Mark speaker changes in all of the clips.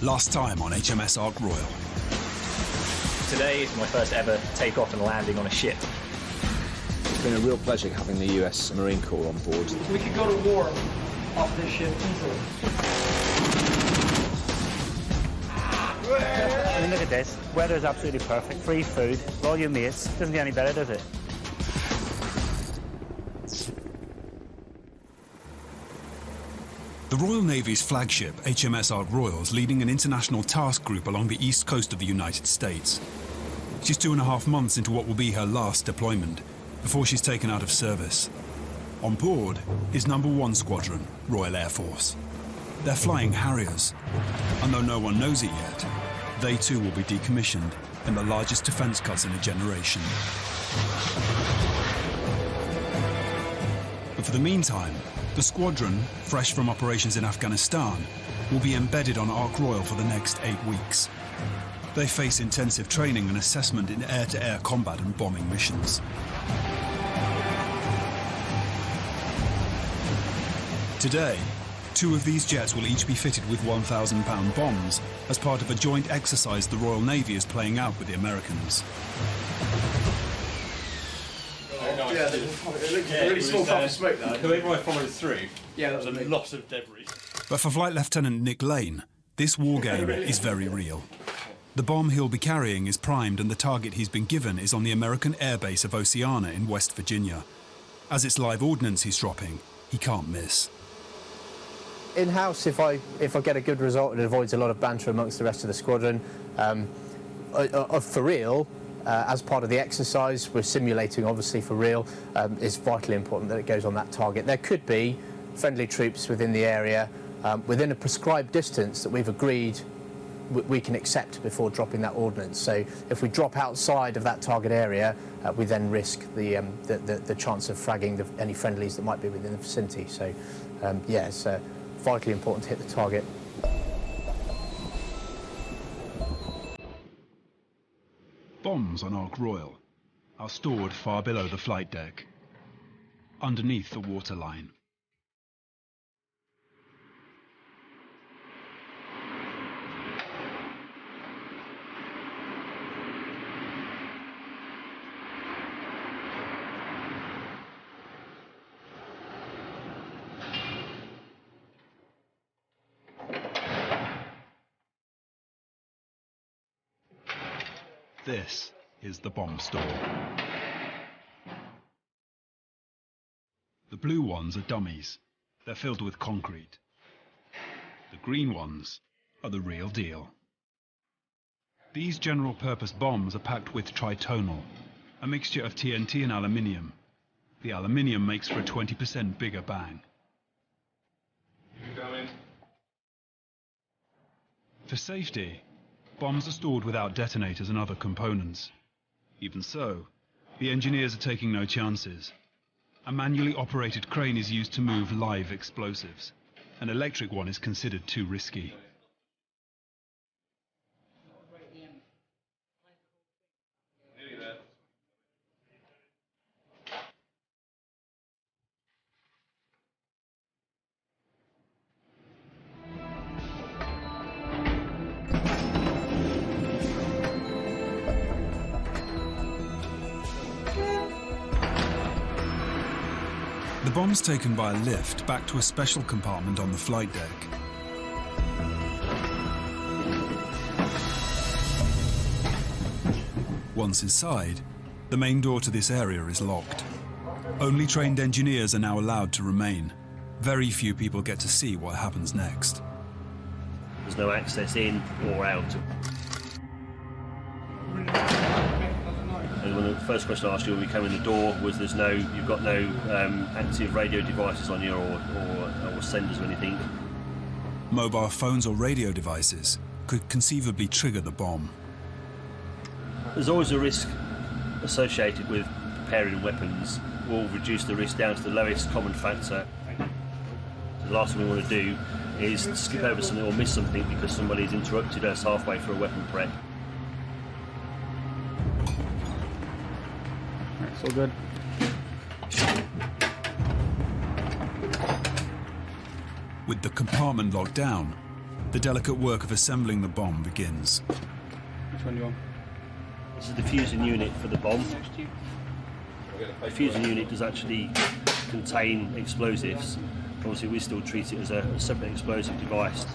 Speaker 1: Last time on HMS Ark Royal.
Speaker 2: Today is my first ever takeoff and landing on a ship.
Speaker 3: It's been a real pleasure having the US Marine Corps on board.
Speaker 4: We could go to war off this ship easily.
Speaker 5: I mean, look at this. Weather is absolutely perfect. Free food, all your mates. Doesn't get any better, does it?
Speaker 1: The Royal Navy's flagship, HMS Ark Royal, is leading an international task group along the east coast of the United States. She's 2.5 months into what will be her last deployment, before she's taken out of service. On board is No. 1 Squadron, Royal Air Force. They're flying Harriers, and though no one knows it yet, they too will be decommissioned in the largest defence cuts in a generation. But for the meantime, the squadron, fresh from operations in Afghanistan, will be embedded on Ark Royal for the next 8 weeks. They face intensive training and assessment in air-to-air combat and bombing missions. Today, 2 of these jets will each be fitted with 1,000-pound bombs as part of a joint exercise the Royal Navy is playing out with the Americans.
Speaker 4: Yeah, it looked really small puff of smoke though.
Speaker 6: Whoever I followed through,
Speaker 4: Yeah,
Speaker 6: there was a lot of debris.
Speaker 1: But for Flight Lieutenant Nick Lane, this war game is very real. The bomb he'll be carrying is primed and the target he's been given is on the American airbase of Oceana in West Virginia. As it's live ordnance he's dropping, he can't miss.
Speaker 7: In-house, if I get a good result, it avoids a lot of banter amongst the rest of the squadron. For real, as part of the exercise, we're simulating obviously for real. It's vitally important that it goes on that target. There could be friendly troops within the area within a prescribed distance that we've agreed we can accept before dropping that ordnance. So if we drop outside of that target area, we then risk the chance of fragging any friendlies that might be within the vicinity. So yeah, it's vitally important to hit the target.
Speaker 1: Bombs on Ark Royal are stored far below the flight deck, underneath the waterline. This is the bomb store. The blue ones are dummies. They're filled with concrete. The green ones are the real deal. These general-purpose bombs are packed with tritonal, a mixture of TNT and aluminium. The aluminium makes for a 20% bigger bang. For safety, bombs are stored without detonators and other components. Even so, the engineers are taking no chances. A manually operated crane is used to move live explosives. An electric one is considered too risky. The bomb's taken by a lift back to a special compartment on the flight deck. Once inside, the main door to this area is locked. Only trained engineers are now allowed to remain. Very few people get to see what happens next.
Speaker 6: There's no access in or out. And the first question I asked you when we came in the door was you've got no active radio devices on you or senders or anything.
Speaker 1: Mobile phones or radio devices could conceivably trigger the bomb.
Speaker 6: There's always a risk associated with preparing weapons. We'll reduce the risk down to the lowest common factor. So the last thing we want to do is skip over something or miss something because somebody's interrupted us halfway through a weapon prep.
Speaker 5: It's all good.
Speaker 1: With the compartment locked down, the delicate work of assembling the bomb begins.
Speaker 4: Which one do you want?
Speaker 6: This is the fusing unit for the bomb. The fusing unit does actually contain explosives. Obviously, we still treat it as a separate explosive device.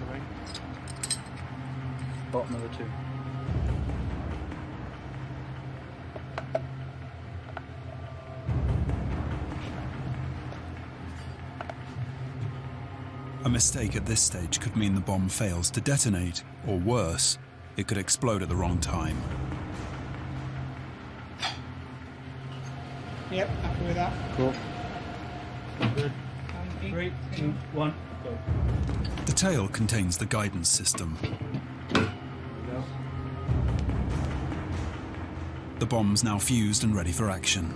Speaker 4: Bottom of the two.
Speaker 1: A mistake at this stage could mean the bomb fails to detonate, or worse, it could explode at the wrong time.
Speaker 8: Yep, happy with that.
Speaker 4: Cool.
Speaker 8: Good.
Speaker 4: 3, 2, 1, go.
Speaker 1: The tail contains the guidance system. The bomb's now fused and ready for action.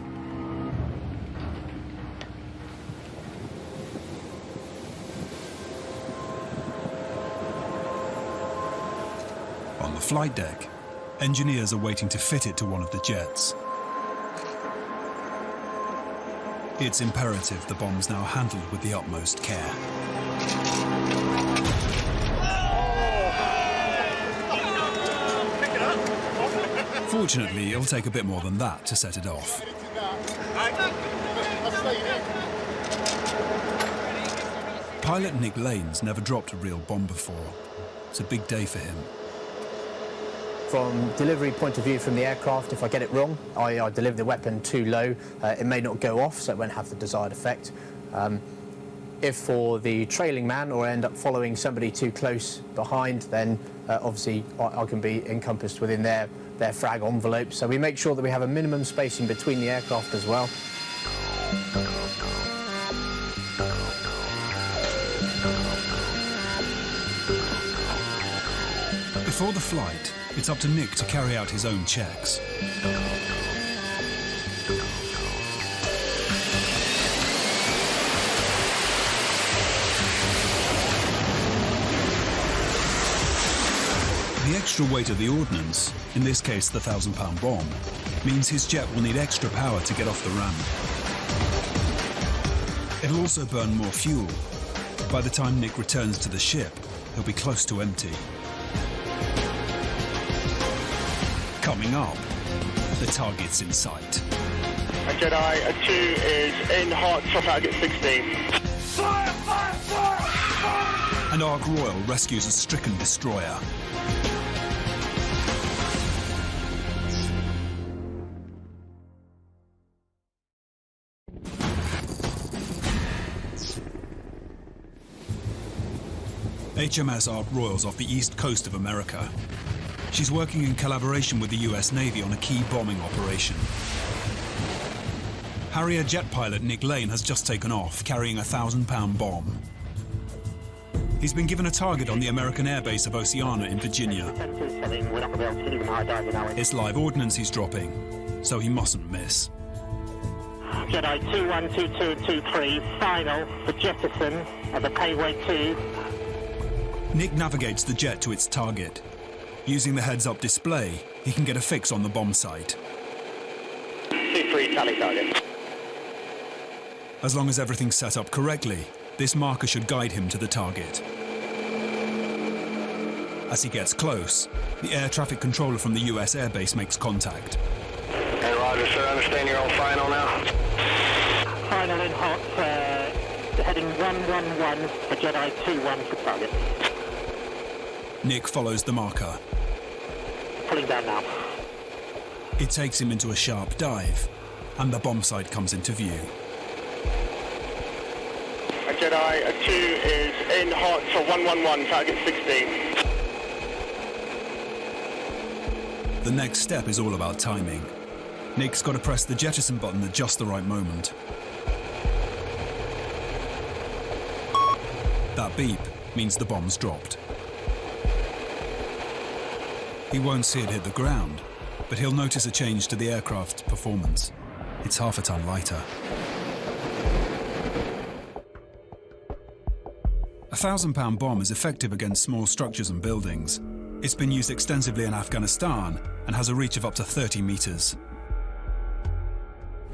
Speaker 1: On the flight deck, engineers are waiting to fit it to one of the jets. It's imperative the bomb's now handled with the utmost care. Fortunately, it'll take a bit more than that to set it off. Pilot Nick Lane's never dropped a real bomb before. It's a big day for him.
Speaker 7: From delivery point of view from the aircraft, if I get it wrong, I deliver the weapon too low, it may not go off, so it won't have the desired effect. If for the trailing man, or I end up following somebody too close behind, then obviously I can be encompassed within their frag envelope. So we make sure that we have a minimum spacing between the aircraft as well.
Speaker 1: Before the flight, it's up to Nick to carry out his own checks. The extra weight of the ordnance, in this case the 1,000-pound bomb, means his jet will need extra power to get off the ramp. It'll also burn more fuel. By the time Nick returns to the ship, he'll be close to empty. Coming up, the target's in sight.
Speaker 9: A Jedi, a 2 is in hot, for target 16.
Speaker 1: Fire, fire, fire, fire! And Ark Royal rescues a stricken destroyer. HMS Ark Royal's off the east coast of America. She's working in collaboration with the US Navy on a key bombing operation. Harrier jet pilot Nick Lane has just taken off, carrying a 1,000-pound bomb. He's been given a target on the American airbase of Oceana in Virginia. It's live ordnance he's dropping, so he mustn't miss.
Speaker 9: Jedi 212223, final for jettison at the payway 2.
Speaker 1: Nick navigates the jet to its target. Using the heads-up display, he can get a fix on the bomb site.
Speaker 9: 2-3 tally target.
Speaker 1: As long as everything's set up correctly, this marker should guide him to the target. As he gets close, the air traffic controller from the US airbase makes contact.
Speaker 9: Hey, Roger, sir. I understand you're on final now. Final in hot, heading 111 for Jedi 21 for target.
Speaker 1: Nick follows the marker.
Speaker 9: Pulling down now.
Speaker 1: It takes him into a sharp dive, and the bomb site comes into view.
Speaker 9: A Jedi, a 2 is in hot for 111, target 16.
Speaker 1: The next step is all about timing. Nick's got to press the jettison button at just the right moment. That beep means the bomb's dropped. He won't see it hit the ground, but he'll notice a change to the aircraft's performance. It's half a ton lighter. A 1,000-pound bomb is effective against small structures and buildings. It's been used extensively in Afghanistan and has a reach of up to 30 meters.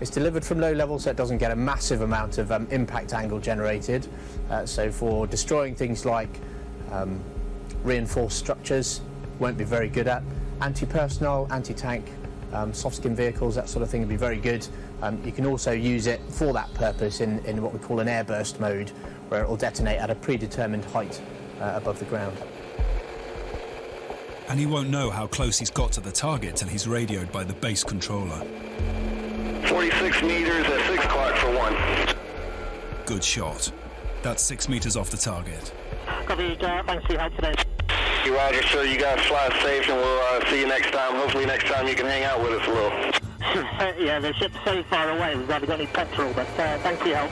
Speaker 7: It's delivered from low level, so it doesn't get a massive amount of impact angle generated. So for destroying things like reinforced structures, won't be very good at. Anti-personnel, anti-tank, soft-skin vehicles, that sort of thing would be very good. You can also use it for that purpose in what we call an airburst mode, where it will detonate at a predetermined height above the ground.
Speaker 1: And he won't know how close he's got to the target till he's radioed by the base controller.
Speaker 9: 46 meters at 6 o'clock for 1.
Speaker 1: Good shot. That's 6 meters off the target.
Speaker 9: Copy, thanks for your help today.
Speaker 3: Roger, sir. You guys fly safe, and we'll see you next time. Hopefully next time you can hang out with us a little.
Speaker 9: Yeah, the ship's so far away, we've hardly got any petrol, but thanks for your help.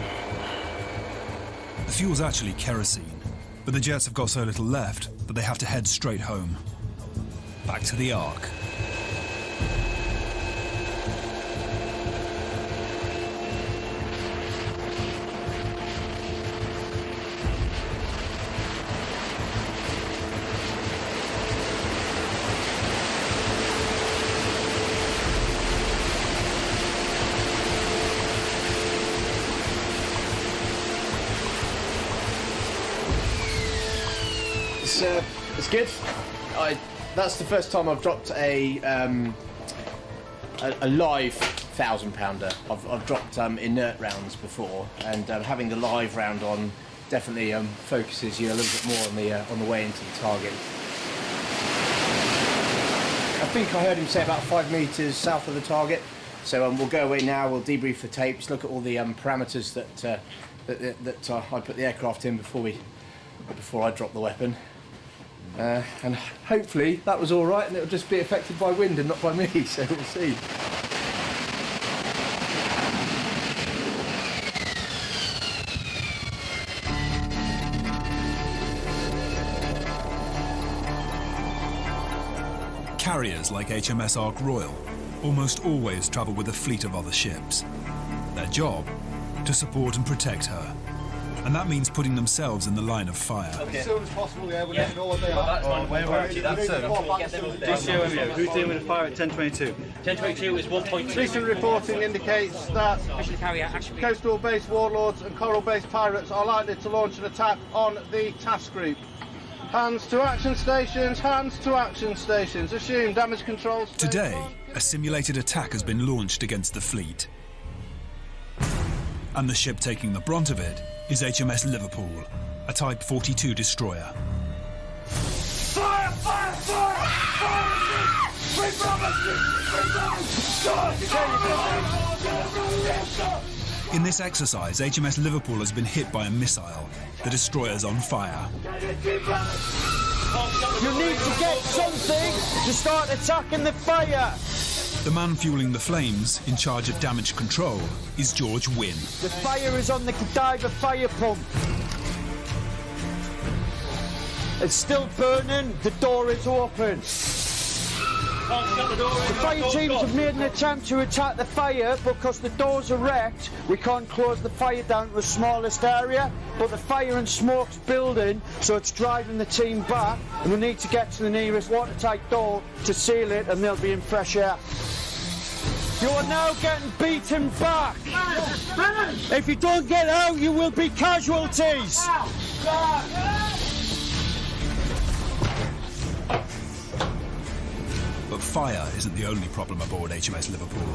Speaker 1: The fuel's actually kerosene, but the jets have got so little left that they have to head straight home. Back to the Ark.
Speaker 7: It's good. That's the first time I've dropped a live 1,000-pounder. I've dropped inert rounds before, and having the live round on definitely focuses you a little bit more on the way into the target. I think I heard him say about 5 meters south of the target. So we'll go away now. We'll debrief the tapes, look at all the parameters that I put the aircraft in before I drop the weapon. And hopefully that was all right, and it'll just be affected by wind and not by me, so we'll see.
Speaker 1: Carriers like HMS Ark Royal almost always travel with a fleet of other ships. Their job? To support and protect her. And that means putting themselves in the line of fire.
Speaker 4: Okay. As soon as possible, yeah, we need to know what they are.
Speaker 8: Who's dealing with the fire at 10:22?
Speaker 2: 1022 is 1.2.
Speaker 4: Recent reporting indicates that coastal base warlords and coral base pirates are likely to launch an attack on the task group. Hands to action stations, hands to action stations. Assume damage control.
Speaker 1: Today, a simulated attack has been launched against the fleet. And the ship taking the brunt of it is HMS Liverpool, a Type 42 destroyer.
Speaker 10: Fire! Fire! Fire! Fire! Free from
Speaker 1: In this exercise, HMS Liverpool has been hit by a missile. The destroyer's on fire.
Speaker 10: You need to get something to start attacking the fire.
Speaker 1: The man fueling the flames, in charge of damage control, is George Wynne.
Speaker 10: The fire is on the Godiva fire pump. It's still burning. The door is open. The fire teams have made an attempt to attack the fire, but because the doors are wrecked, we can't close the fire down to the smallest area, but the fire and smoke's building, so it's driving the team back, and we need to get to the nearest watertight door to seal it, and they'll be in fresh air. You are now getting beaten back. If you don't get out, you will be casualties.
Speaker 1: But fire isn't the only problem aboard HMS Liverpool.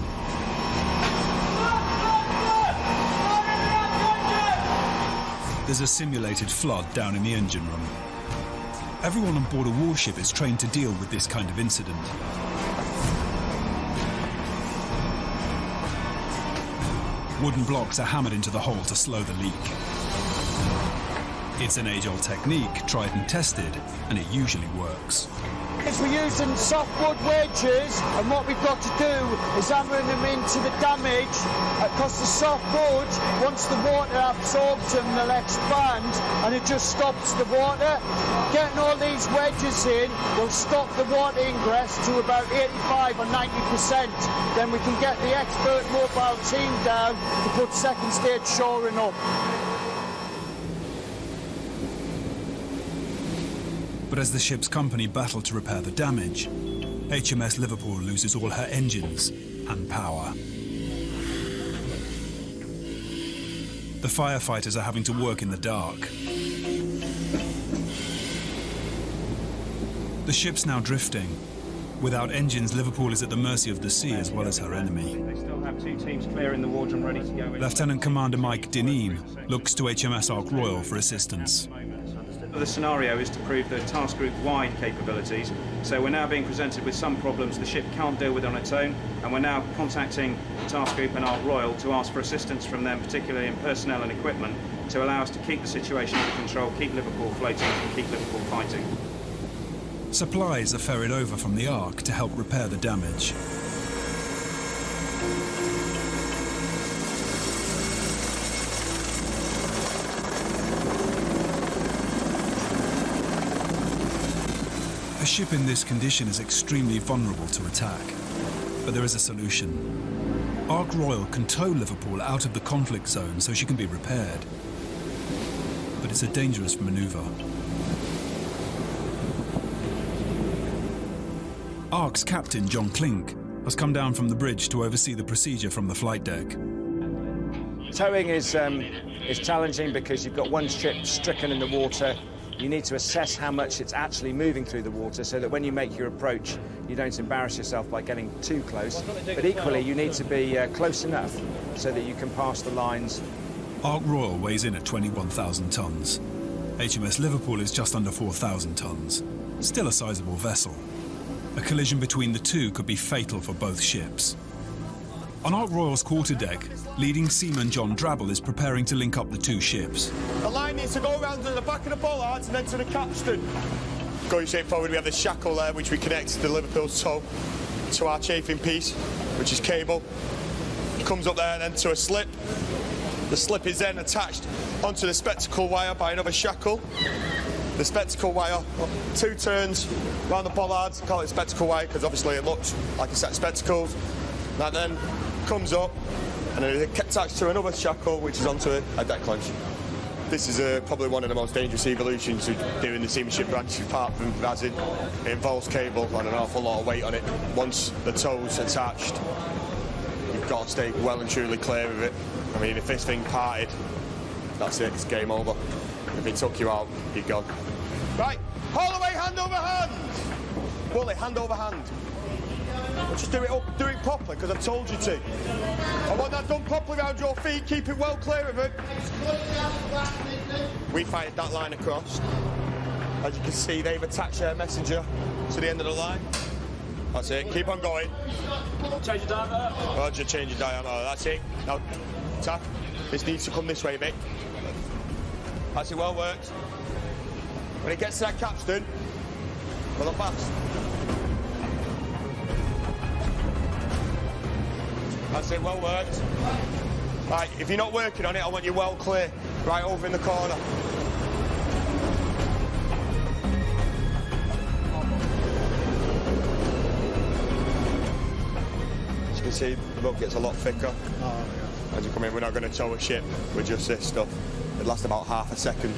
Speaker 1: There's a simulated flood down in the engine room. Everyone on board a warship is trained to deal with this kind of incident. Wooden blocks are hammered into the hull to slow the leak. It's an age-old technique, tried and tested, and it usually works.
Speaker 10: We're using softwood wedges, and what we've got to do is hammering them into the damage, because the softwood, once the water absorbs them, they'll expand, and it just stops the water. Getting all these wedges in will stop the water ingress to about 85 or 90%. Then we can get the expert mobile team down to put second stage shoring up.
Speaker 1: But as the ship's company battle to repair the damage, HMS Liverpool loses all her engines and power. The firefighters are having to work in the dark. The ship's now drifting. Without engines, Liverpool is at the mercy of the sea as well as her enemy.
Speaker 11: They still have 2 teams clearing the water and ready to go in.
Speaker 1: Lieutenant Commander Mike Dineen looks to HMS Ark Royal for assistance.
Speaker 11: The scenario is to prove the task group-wide capabilities, so we're now being presented with some problems the ship can't deal with on its own, and we're now contacting the task group and Ark Royal to ask for assistance from them, particularly in personnel and equipment, to allow us to keep the situation under control, keep Liverpool floating and keep Liverpool fighting.
Speaker 1: Supplies are ferried over from the Ark to help repair the damage. A ship in this condition is extremely vulnerable to attack, but there is a solution. Ark Royal can tow Liverpool out of the conflict zone so she can be repaired. But it's a dangerous manoeuvre. Ark's captain, John Clink, has come down from the bridge to oversee the procedure from the flight deck.
Speaker 12: Towing is challenging because you've got one ship stricken in the water. You need to assess how much it's actually moving through the water so that when you make your approach, you don't embarrass yourself by getting too close. But equally, you need to be close enough so that you can pass the lines.
Speaker 1: Ark Royal weighs in at 21,000 tonnes. HMS Liverpool is just under 4,000 tonnes. Still a sizable vessel. A collision between the two could be fatal for both ships. On Ark Royal's quarterdeck, leading seaman John Drabble is preparing to link up the two ships.
Speaker 13: The line needs to go around to the back of the bollards and then to the capstan. Going straight forward, we have the shackle there, which we connect the Liverpool's tow to our chafing piece, which is cable. It comes up there and then to a slip. The slip is then attached onto the spectacle wire by another shackle. The spectacle wire, 2 turns around the bollards, call it spectacle wire because obviously it looks like a set of spectacles. That then comes up and then it's attached to another shackle which is onto a deck clench. This is probably one of the most dangerous evolutions we do in the seamanship branch, apart from Razin. It involves cable and an awful lot of weight on it. Once the tow's attached, you've got to stay well and truly clear of it. I mean, if this thing parted, that's it, it's game over. If it took you out, you're gone. Right, haul away, hand over hand! Wooly, hand over hand. Just do it up, do it properly, because I've told you to. I want that done properly around your feet, keep it well clear of it. We fired that line across. As you can see, they've attached their messenger to the end of the line. That's it, keep on going.
Speaker 11: Change your diameter.
Speaker 13: Roger, change your diameter, that's it. Now, tap. This needs to come this way, Mick. That's it, well worked. When it gets to that capstan, well on fast. That's it, well worked. Right, if you're not working on it, I want you well clear. Right over in the corner. As you can see, the rope gets a lot thicker. Oh, yeah. As you come in, we're not going to tow a ship with just this stuff. It lasts about half a second.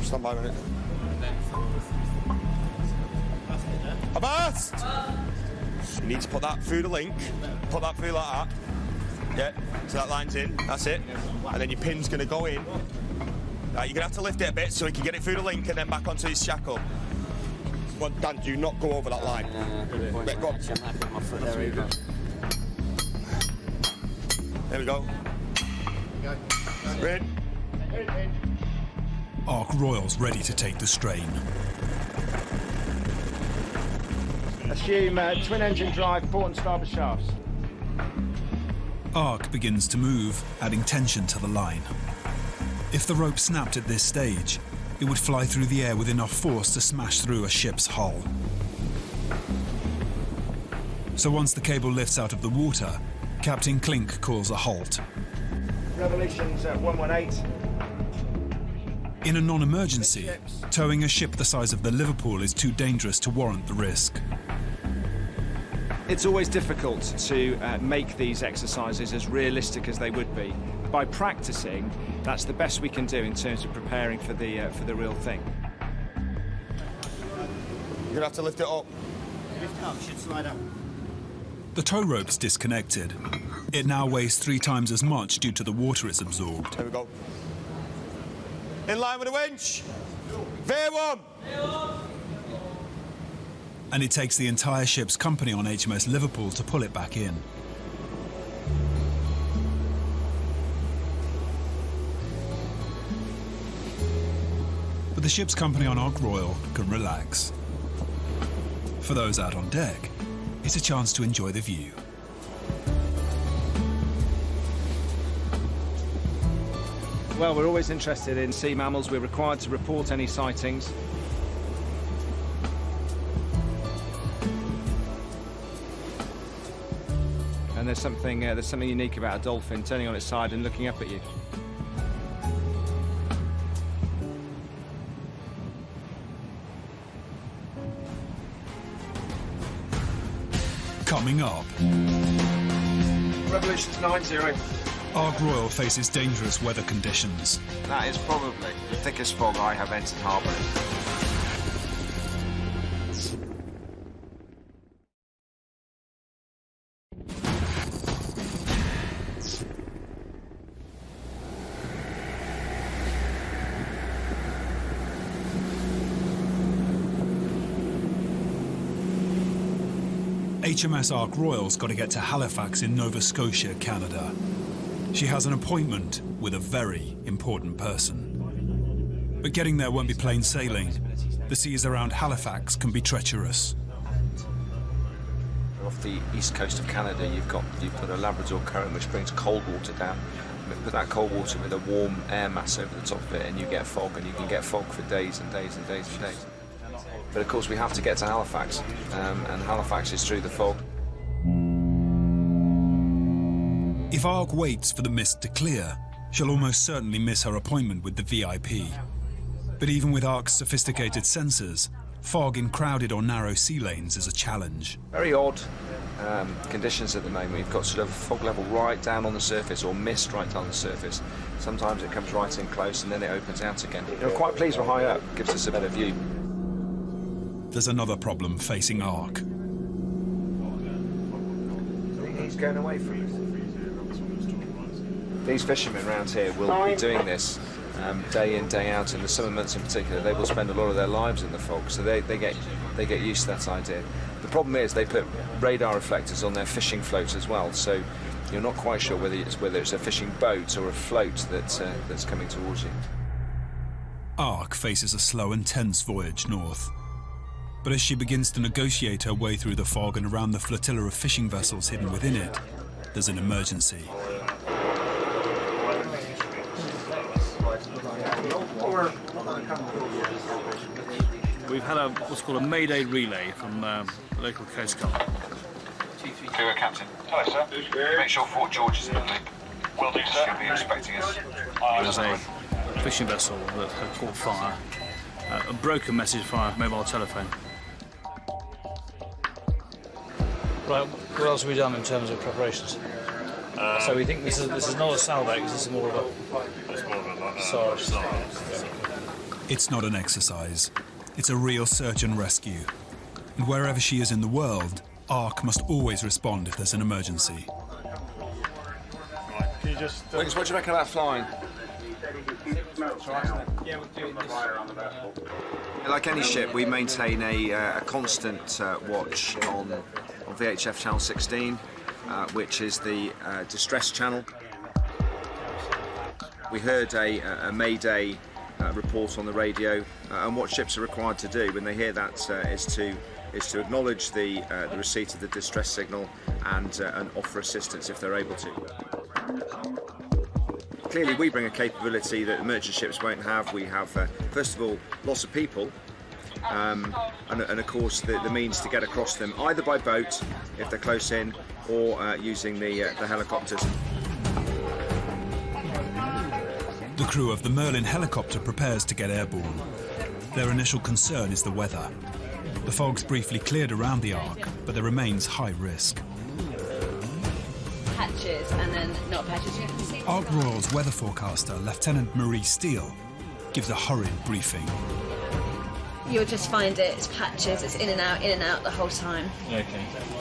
Speaker 13: Stand by a minute. Avast! You need to put that through the link. Put that through like that. Yeah, so that line's in, that's it. And then your pin's going to go in. Right, you're going to have to lift it a bit so we can get it through the link and then back onto his shackle. Well, Dan, do not go over that line. Right, go on. There we go. Ready?
Speaker 1: Ark Royal's ready to take the strain.
Speaker 12: Assume twin engine drive, port and starboard shafts.
Speaker 1: Ark begins to move, adding tension to the line. If the rope snapped at this stage, it would fly through the air with enough force to smash through a ship's hull. So once the cable lifts out of the water, Captain Clink calls a halt.
Speaker 12: Revolution's 118.
Speaker 1: In a non-emergency, towing a ship the size of the Liverpool is too dangerous to warrant the risk.
Speaker 12: It's always difficult to make these exercises as realistic as they would be. By practicing, that's the best we can do in terms of preparing for the real thing.
Speaker 13: You're gonna have to lift it up.
Speaker 10: Lift it up, it should slide up.
Speaker 1: The tow rope's disconnected. It now weighs 3 times as much due to the water it's absorbed.
Speaker 13: There we go. In line with the winch. Veer one.
Speaker 1: And it takes the entire ship's company on HMS Liverpool to pull it back in. But the ship's company on Ark Royal can relax. For those out on deck, it's a chance to enjoy the view.
Speaker 12: Well, we're always interested in sea mammals. We're required to report any sightings. And there's something unique about a dolphin turning on its side and looking up at you.
Speaker 1: Coming up.
Speaker 14: Revolution's 9-0.
Speaker 1: Ark Royal faces dangerous weather conditions.
Speaker 14: That is probably the thickest fog I have entered harbour in.
Speaker 1: HMS Ark Royal's got to get to Halifax in Nova Scotia, Canada. She has an appointment with a very important person. But getting there won't be plain sailing. The seas around Halifax can be treacherous.
Speaker 14: Off the east coast of Canada, you've got a Labrador current which brings cold water down. You put that cold water with a warm air mass over the top of it and you get fog, and you can get fog for days and days and days and days. But of course we have to get to Halifax, and Halifax is through the fog.
Speaker 1: If Ark waits for the mist to clear, she'll almost certainly miss her appointment with the VIP. But even with Ark's sophisticated sensors, fog in crowded or narrow sea lanes is a challenge.
Speaker 14: Very odd conditions at the moment. We've got sort of fog level right down on the surface, or mist right down the surface. Sometimes it comes right in close and then it opens out again. We're quite pleased we're high up, gives us a better view.
Speaker 1: There's another problem facing Ark.
Speaker 14: He's going away from us. These fishermen around here will be doing this day in, day out. In the summer months in particular, they will spend a lot of their lives in the fog, so they get used to that idea. The problem is they put radar reflectors on their fishing floats as well, so you're not quite sure whether it's a fishing boat or a float that's coming towards you.
Speaker 1: Ark faces a slow and tense voyage north. But as she begins to negotiate her way through the fog and around the flotilla of fishing vessels hidden within it, there's an emergency.
Speaker 15: We've had what's called a Mayday relay from the local Coast Guard.
Speaker 14: Hello, Captain. Hello, sir. Make sure Fort George is in the loop. Will do, sir. She'll be expecting us.
Speaker 15: There's a fishing vessel that had caught fire. A broken message from our mobile telephone. Right, what else have we done in terms of preparations? So we think this is not a salvage, this is more of a... It's more of a SAR.
Speaker 1: It's not an exercise. It's a real search and rescue. And wherever she is in the world, Ark must always respond if there's an emergency.
Speaker 13: Right, can you just...
Speaker 14: What do you reckon about flying? Like any ship, we maintain a constant watch on VHF channel 16, which is the distress channel. We heard a Mayday report on the radio, and what ships are required to do when they hear that is to acknowledge the receipt of the distress signal and offer assistance if they're able to. Clearly, we bring a capability that merchant ships won't have. We have, first of all, lots of people, and of course the means to get across them, either by boat if they're close in, or using the helicopters.
Speaker 1: The crew of the Merlin helicopter prepares to get airborne. Their initial concern is the weather. The fog's briefly cleared around the Ark, but there remains high risk.
Speaker 16: Patches and then not patches. You can see
Speaker 1: Ark Royal's weather forecaster, Lieutenant Marie Steele, gives a hurried briefing.
Speaker 16: you'll just find it's patches, it's in and out the whole time.
Speaker 15: Okay.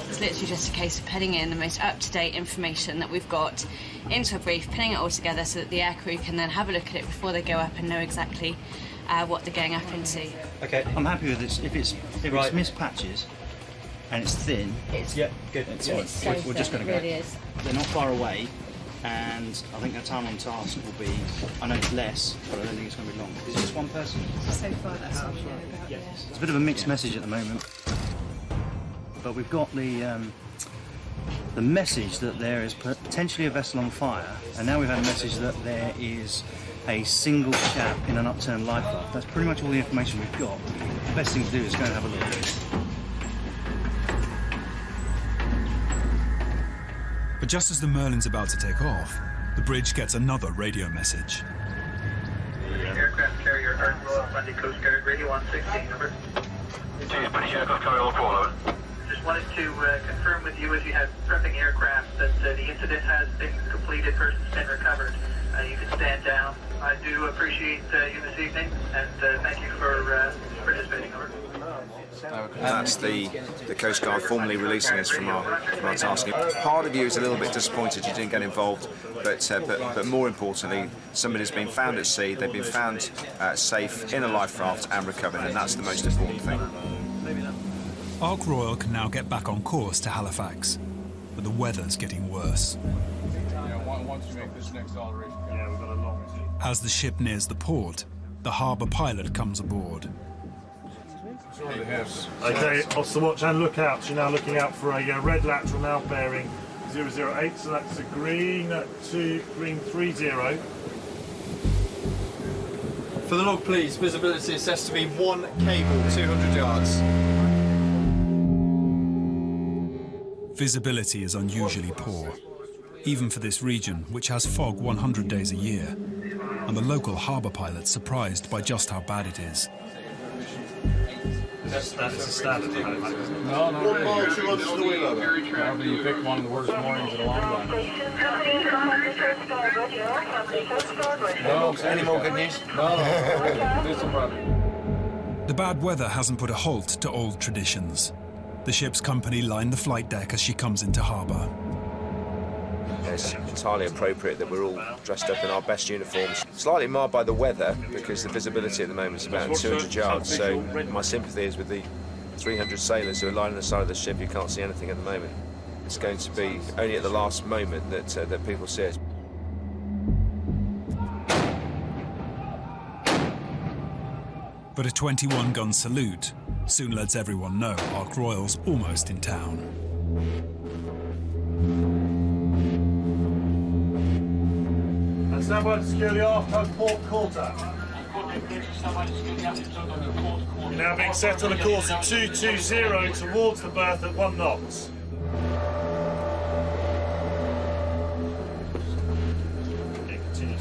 Speaker 16: It's literally just a case of putting in the most up-to-date information that we've got into a brief, putting it all together so that the aircrew can then have a look at it before they go up and know exactly what they're going up into.
Speaker 8: Okay, I'm happy with this. If it's missed patches and it's thin,
Speaker 15: yeah, good.
Speaker 8: It's
Speaker 16: safe,
Speaker 8: we're just going to go.
Speaker 16: really is.
Speaker 8: They're not far away, and I think their time on task will be, I know it's less, but I don't think it's going to be long. Is it just one person?
Speaker 16: So far, that's all we know about.
Speaker 8: Yes. It's a bit of a mixed message at the moment, but we've got the message that there is potentially a vessel on fire, and now we've had a message that there is a single chap in an upturned life raft. That's pretty much all the information we've got. The best thing to do is go and have a look.
Speaker 1: But just as the Merlin's about to take off, the bridge gets another radio message.
Speaker 9: Aircraft carrier Ark Royal, Sunday Coast Guard, radio 116, number. British aircraft carrier Ark Royal. Just wanted to confirm with you as you have prepping aircraft that the incident has been completed, person's been recovered. You can stand down. I do appreciate you this evening, and thank you for participating. Over.
Speaker 14: That's the Coast Guard formally releasing us from our task. Part of you is a little bit disappointed you didn't get involved, but more importantly, somebody's been found at sea. They've been found safe in a life raft and recovered, and that's the most important thing.
Speaker 1: Ark Royal can now get back on course to Halifax, but the weather's getting worse.
Speaker 17: Once you make this next alteration, yeah, we've got a long.
Speaker 1: As the ship nears the port, the harbour pilot comes aboard.
Speaker 18: Okay, off the watch and lookouts. You're now looking out for a red lateral now bearing 008, so that's a green 30.
Speaker 17: For the log, please. Visibility assessed to be one cable, 200 yards.
Speaker 1: Visibility is unusually poor, even for this region, which has fog 100 days a year, and the local harbour pilot's surprised by just how bad it is.
Speaker 18: That's a standard.
Speaker 17: No, not really. 2 months to the wheel of it. Probably you picked one of the worst mornings in a long time.
Speaker 14: No, any more good news?
Speaker 17: No.
Speaker 1: The bad weather hasn't put a halt to old traditions. The ship's company line the flight deck as she comes into harbour.
Speaker 14: It's entirely appropriate that we're all dressed up in our best uniforms. Slightly marred by the weather because the visibility at the moment is about 200 yards, so my sympathy is with the 300 sailors who are lining the side of the ship who can't see anything at the moment. It's going to be only at the last moment that people see it.
Speaker 1: But a 21-gun salute soon lets everyone know Ark Royal's almost in town.
Speaker 18: And stand by to secure the aft port quarter. You're now being set on a course of 220 towards the berth at 1 knots.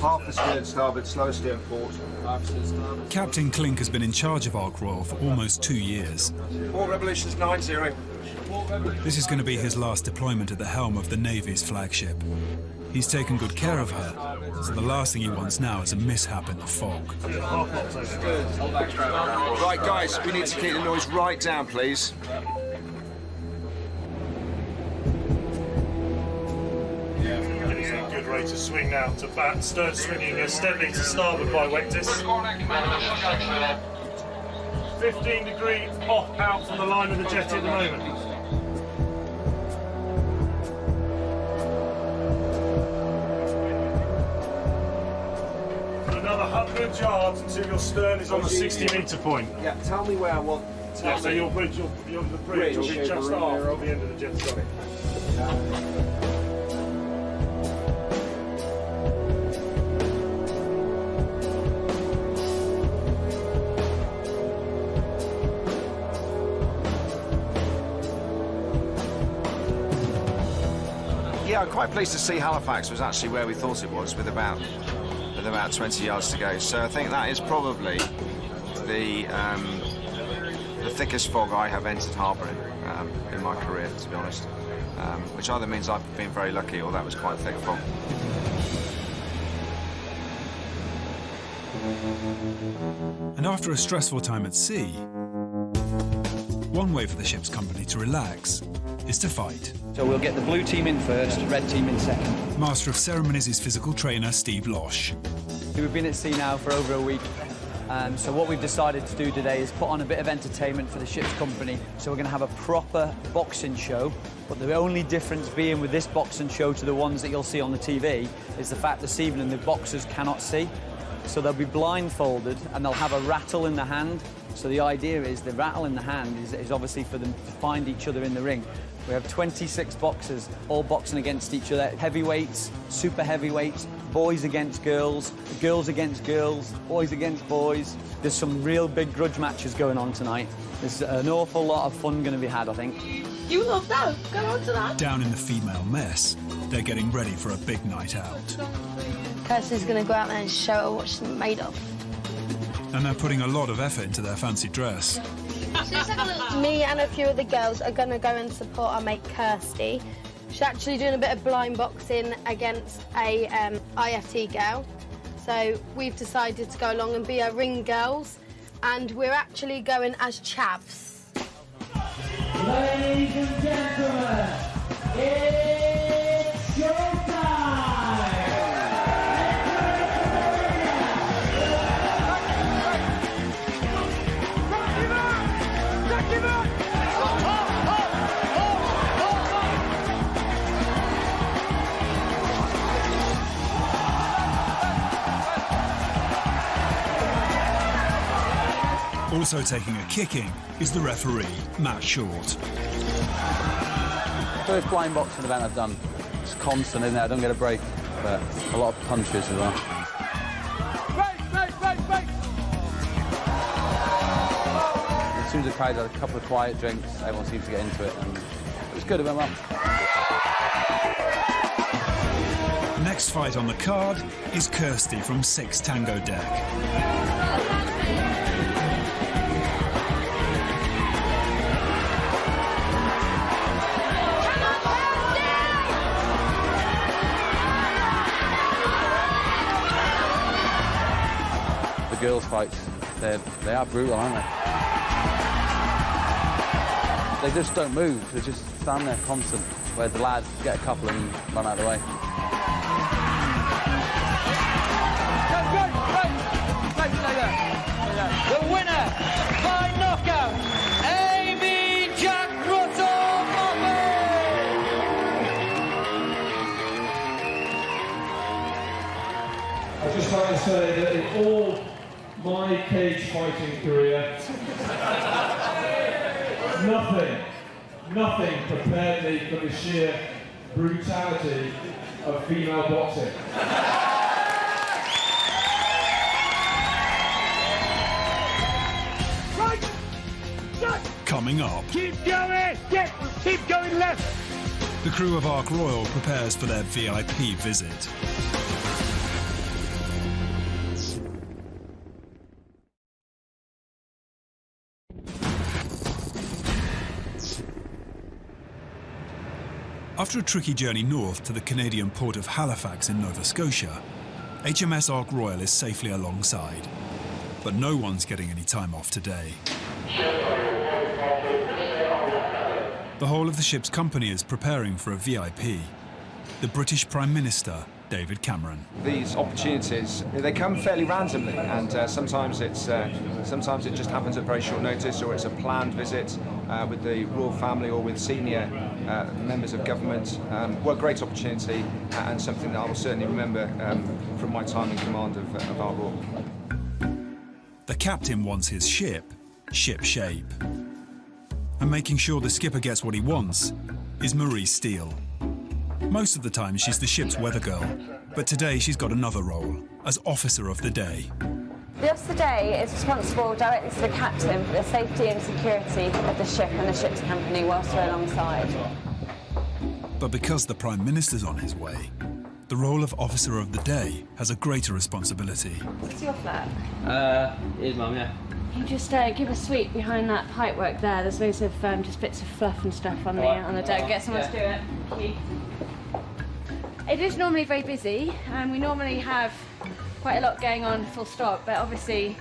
Speaker 14: Half the steer starboard, slow steer and port.
Speaker 1: Captain Clink has been in charge of Ark Royal for almost 2 years.
Speaker 14: Port Revolution's 90.
Speaker 1: This is going to be his last deployment at the helm of the Navy's flagship. He's taken good care of her, so the last thing he wants now is a mishap in the fog.
Speaker 14: Right, guys, we need to keep the noise right down, please.
Speaker 18: Good rate of swing now to bat, stern swinging steadily to starboard by Wectus. 15 degree off out from the line of the jetty at the moment. Another 100 yards until your stern is on the 60-metre point.
Speaker 14: Yeah, tell me where I want.
Speaker 18: Yeah, so your bridge, the bridge will be just after the end of the jetty.
Speaker 14: Yeah, I'm quite pleased to see Halifax was actually where we thought it was, with about 20 yards to go. So I think that is probably the thickest fog I have entered harbour in my career, to be honest. Which either means I've been very lucky or that was quite thick fog.
Speaker 1: And after a stressful time at sea, one way for the ship's company to relax is to fight.
Speaker 19: So we'll get the blue team in first, red team in second.
Speaker 1: Master of Ceremonies is physical trainer Steve Losh.
Speaker 20: We've been at sea now for over a week. So what we've decided to do today is put on a bit of entertainment for the ship's company. So we're going to have a proper boxing show. But the only difference being with this boxing show to the ones that you'll see on the TV is the fact this evening the boxers cannot see. So they'll be blindfolded and they'll have a rattle in the hand. So the idea is the rattle in the hand is obviously for them to find each other in the ring. We have 26 boxers all boxing against each other. Heavyweights, super heavyweights, boys against girls, girls against girls, boys against boys. There's some real big grudge matches going on tonight. There's an awful lot of fun going to be had, I think.
Speaker 21: You love that. Go on to that.
Speaker 1: Down in the female mess, they're getting ready for a big night out.
Speaker 21: Kirsty's going to go out there and show her what she's made of.
Speaker 1: And they're putting a lot of effort into their fancy dress.
Speaker 21: Me and a few of the girls are going to go and support our mate Kirsty. She's actually doing a bit of blind boxing against a IFT girl. So we've decided to go along and be our ring girls, and we're actually going as chavs.
Speaker 10: Ladies and gentlemen, it's showtime!
Speaker 1: Also taking a kicking is the referee, Matt Short.
Speaker 20: First blind boxing event I've done. It's constant in there, I don't get a break, but a lot of punches as well. As soon as the crowd had a couple of quiet drinks, everyone seemed to get into it, and it was good, it went well.
Speaker 1: Next fight on the card is Kirsty from 6 Tango Deck.
Speaker 20: The girls' fights, they are brutal, aren't they? They just don't move, they just stand there constant, where the lads get a couple and run out of the way.
Speaker 10: The winner by knockout, Amy Jack Russell
Speaker 22: I'd just like to say that in all my cage fighting career, nothing prepared me for the sheer brutality of female boxing.
Speaker 1: Coming up,
Speaker 10: Keep going! Keep going left!
Speaker 1: the crew of Ark Royal prepares for their VIP visit. After a tricky journey north to the Canadian port of Halifax in Nova Scotia, HMS Ark Royal is safely alongside. But no one's getting any time off today. The whole of the ship's company is preparing for a VIP, the British Prime Minister, David Cameron.
Speaker 14: These opportunities, they come fairly randomly, and sometimes it just happens at very short notice, or it's a planned visit with the royal family or with senior members of government. What a great opportunity, and something that I will certainly remember from my time in command of Ark Royal.
Speaker 1: The captain wants his ship ship-shape. And making sure the skipper gets what he wants is Marie Steele. Most of the time she's the ship's weather girl, but today she's got another role as officer of the day.
Speaker 16: The officer of the day is responsible directly to the captain for the safety and security of the ship and the ship's company whilst we're alongside.
Speaker 1: But because the Prime Minister's on his way, the role of officer of the day has a greater responsibility.
Speaker 16: What's your flat?
Speaker 15: Here's Mum, yeah.
Speaker 16: You just give a sweep behind that pipework there. There's loads of just bits of fluff and stuff on the deck. Get someone to do it. Thank you. It is normally very busy, and we normally have quite a lot going on full stop, but obviously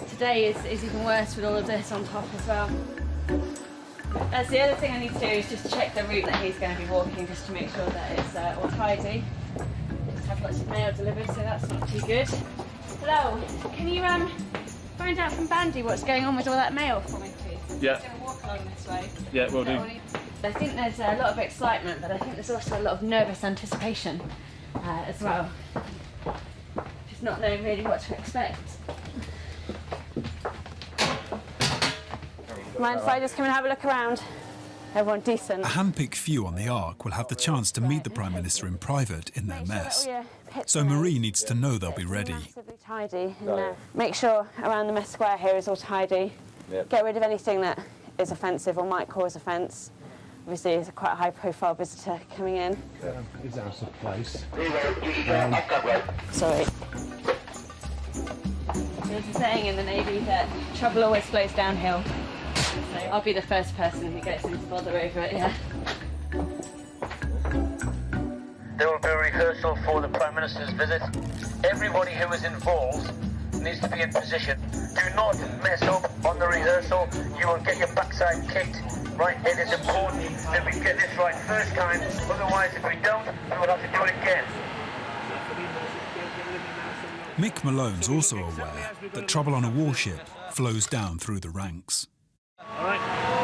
Speaker 16: today is even worse with all of this on top as well. That's the other thing I need to do is just check the route that he's going to be walking, just to make sure that it's all tidy. Just have lots of mail delivered, so that's not too good. Hello, can you find out from Bandy what's going on with all that mail for me, please?
Speaker 5: Yeah.
Speaker 16: I'm going to walk along this way.
Speaker 5: Yeah, will do.
Speaker 16: I think there's a lot of excitement, but I think there's also a lot of nervous anticipation as well. Just not knowing really what to expect. Mind if I just come and have a look around? Everyone decent.
Speaker 1: A hand-picked few on the Ark will have the chance to meet the Prime Minister in private in their mess. So Marie needs to know they'll be ready.
Speaker 16: Massively tidy. And, make sure around the mess square here is all tidy.
Speaker 14: Yep.
Speaker 16: Get rid of anything that is offensive or might cause offence. Obviously, it's a quite a high-profile visitor coming in.
Speaker 18: It's out of place.
Speaker 16: Sorry. There's a saying in the Navy that trouble always flows downhill. So I'll be the first person who gets into bother over it, yeah.
Speaker 6: There will be a rehearsal for the Prime Minister's visit. Everybody who is involved needs to be in position. Do not mess up on the rehearsal. You will get your backside kicked. Right, it is important that we get this right first time. Otherwise, if we don't, we will have to do it again.
Speaker 1: Mick Malone's also aware that trouble on a warship flows down through the ranks.
Speaker 5: All right,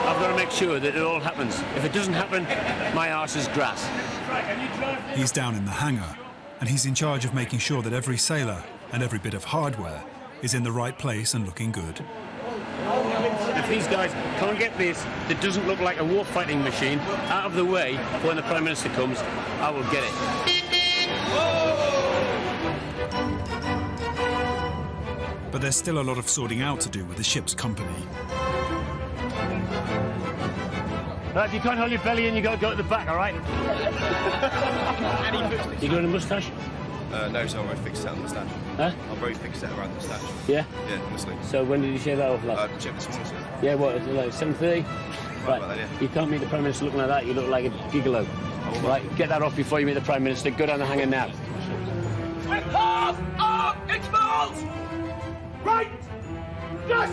Speaker 5: I've got to make sure that it all happens. If it doesn't happen, my arse is grass.
Speaker 1: He's down in the hangar, and he's in charge of making sure that every sailor and every bit of hardware is in the right place and looking good.
Speaker 5: If these guys can't get this that doesn't look like a war-fighting machine out of the way when the Prime Minister comes, I will get it.
Speaker 1: But there's still a lot of sorting out to do with the ship's company.
Speaker 5: Right, if you can't hold your belly in, you got to go at the back, all right? You growing a moustache?
Speaker 23: No, so I've already fixed it on the moustache.
Speaker 5: Huh?
Speaker 23: I've already fixed it around the moustache.
Speaker 5: Yeah?
Speaker 23: Yeah, honestly.
Speaker 5: So when did you shave that off last?
Speaker 23: Check this morning, sir.
Speaker 5: Yeah, what, like 7:30? Right,
Speaker 23: about that, yeah.
Speaker 5: You can't meet the Prime Minister looking like that, you look like a gigolo. Right, get that off before you meet the Prime Minister. Go down the hangar now.
Speaker 6: Expelled! Right! Yes!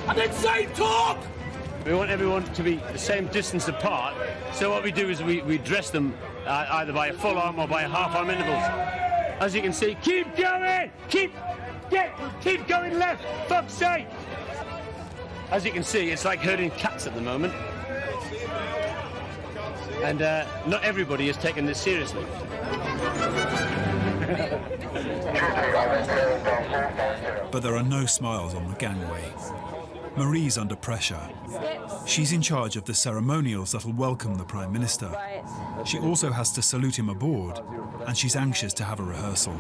Speaker 6: I didn't say talk!
Speaker 5: We want everyone to be the same distance apart, so what we do is we dress them either by a full arm or by a half arm intervals. As you can see, keep going! Keep going left! Fuck's sake! As you can see, it's like herding cats at the moment. And not everybody is taking this seriously.
Speaker 1: But there are no smiles on the gangway. Marie's under pressure. She's in charge of the ceremonials that'll welcome the Prime Minister. She also has to salute him aboard, and she's anxious to have a rehearsal.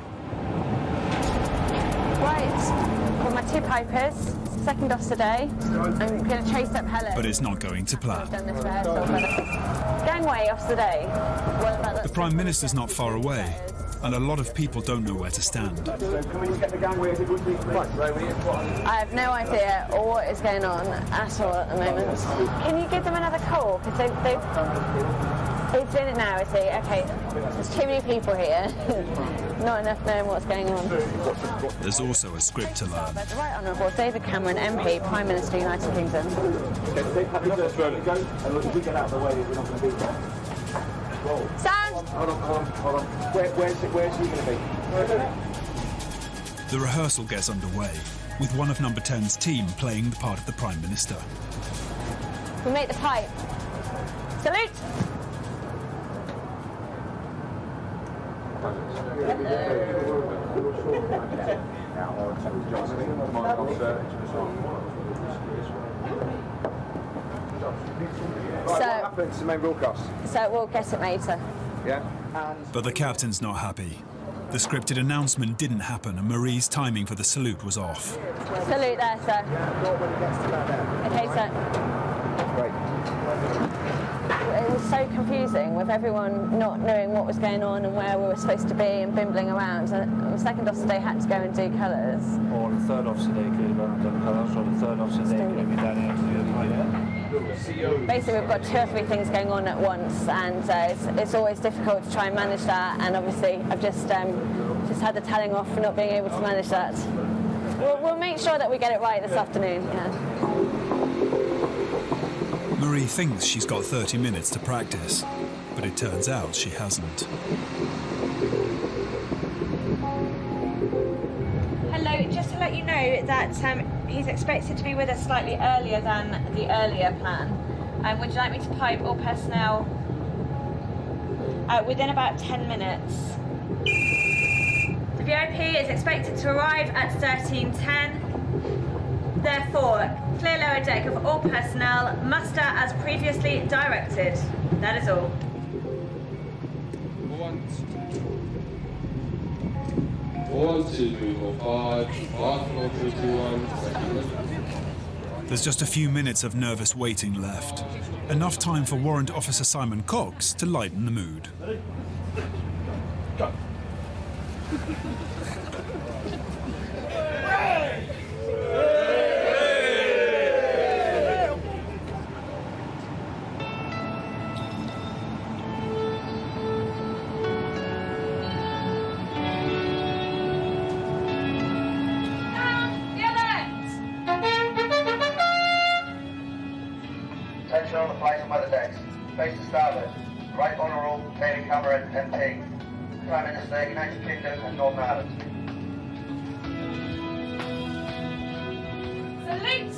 Speaker 16: Right, got my two pipers, second offs today. I'm going to chase up Helen.
Speaker 1: But it's not going to plan.
Speaker 16: I've done this rehearsal. Gangway offs today.
Speaker 1: The Prime Minister's not far away, and a lot of people don't know where to stand.
Speaker 16: I have no idea what is going on at all at the moment. Can you give them another call? Because he's doing it now, is he? Okay, there's too many people here. Not enough knowing what's going on.
Speaker 1: There's also a script to learn.
Speaker 16: The Right Honourable David Cameron, MP, Prime Minister, United Kingdom. Sound!
Speaker 23: Hold on. Where's he going to be?
Speaker 1: The rehearsal gets underway, with one of Number 10's team playing the part of the Prime Minister.
Speaker 16: We make the pipe. Salute!
Speaker 23: What happens to the main broadcast?
Speaker 16: So we'll get it later.
Speaker 23: Yeah?
Speaker 1: But the captain's not happy. The scripted announcement didn't happen, and Marie's timing for the salute was off.
Speaker 16: Salute there, sir. Okay, sir.
Speaker 23: Great.
Speaker 16: It was so confusing with everyone not knowing what was going on and where we were supposed to be and bimbling around. And the second officer day had to go and do colours.
Speaker 15: Or the third officer day could have done colours, or the third officer day could have been down here to do the
Speaker 16: Basically, we've got 2 or 3 things going on at once, and it's always difficult to try and manage that. And obviously, I've just had the telling off for not being able to manage that. We'll make sure that we get it right this afternoon, yeah.
Speaker 1: Marie thinks she's got 30 minutes to practice, but it turns out she hasn't.
Speaker 16: Hello, just to let you know that he's expected to be with us slightly earlier than the earlier plan. Would you like me to pipe all personnel within about 10 minutes? The VIP is expected to arrive at 13:10. Therefore, clear lower deck of all personnel, muster as previously directed. That is all.
Speaker 1: There's just a few minutes of nervous waiting left. Enough time for Warrant Officer Simon Cox to lighten the mood.
Speaker 18: Go.
Speaker 6: Attention on the place and weather decks. Face to starboard. Right honourable David Cameron, MP. Prime Minister, United Kingdom and Northern Ireland.
Speaker 16: Salute!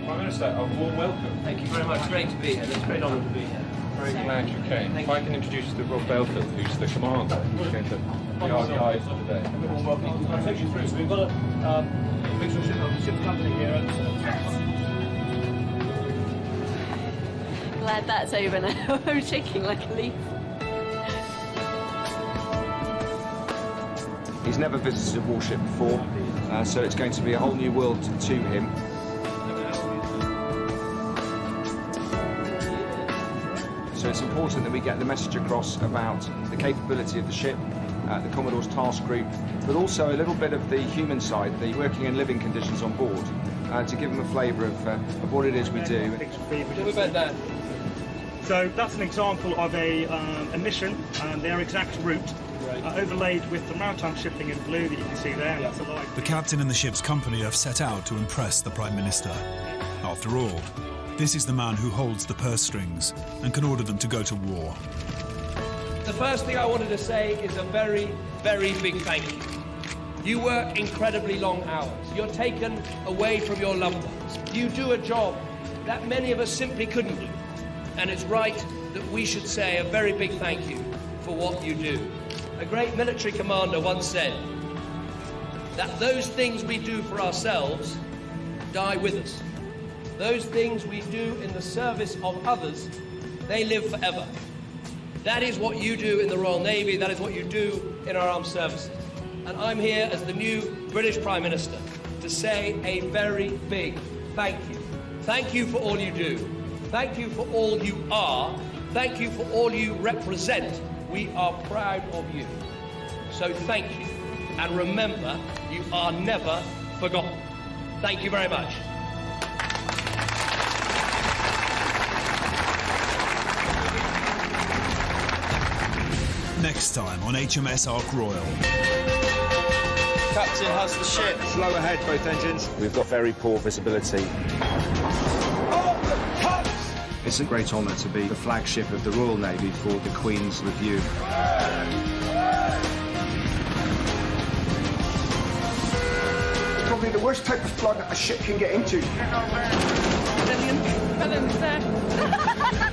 Speaker 22: Prime Minister, a warm welcome.
Speaker 19: Thank you very much. Great to be here. It's a great honour to be here.
Speaker 22: Very glad you came. If I can introduce you to Rob Belfield, who's the commander, who's going to be our guide for today.
Speaker 15: I'll take you through. So we've got a visual ship company here at
Speaker 16: Glad that's over now. I'm shaking like a leaf.
Speaker 14: He's never visited a warship before, so it's going to be a whole new world to him. So it's important that we get the message across about the capability of the ship, the Commodore's task group, but also a little bit of the human side, the working and living conditions on board, to give them a flavour of what it is we do.
Speaker 15: Tell me about that.
Speaker 18: So that's an example of a mission, their exact route, overlaid with the maritime shipping in blue that you can see there. That's a light.
Speaker 1: The captain and the ship's company have set out to impress the Prime Minister. After all, this is the man who holds the purse strings and can order them to go to war.
Speaker 2: The first thing I wanted to say is a very, very big thank you. You work incredibly long hours. You're taken away from your loved ones. You do a job that many of us simply couldn't do. And it's right that we should say a very big thank you for what you do. A great military commander once said that those things we do for ourselves die with us. Those things we do in the service of others, they live forever. That is what you do in the Royal Navy, that is what you do in our armed services. And I'm here as the new British Prime Minister to say a very big thank you. Thank you for all you do. Thank you for all you are. Thank you for all you represent. We are proud of you. So thank you. And remember, you are never forgotten. Thank you very much.
Speaker 1: Next time on HMS Ark Royal.
Speaker 12: Captain, how's the ship? Slow ahead, both engines. We've got very poor visibility. It's a great honour to be the flagship of the Royal Navy for the Queen's review.
Speaker 23: Probably the worst type of flood a ship can get into.
Speaker 16: Brilliant. Brilliant, sir.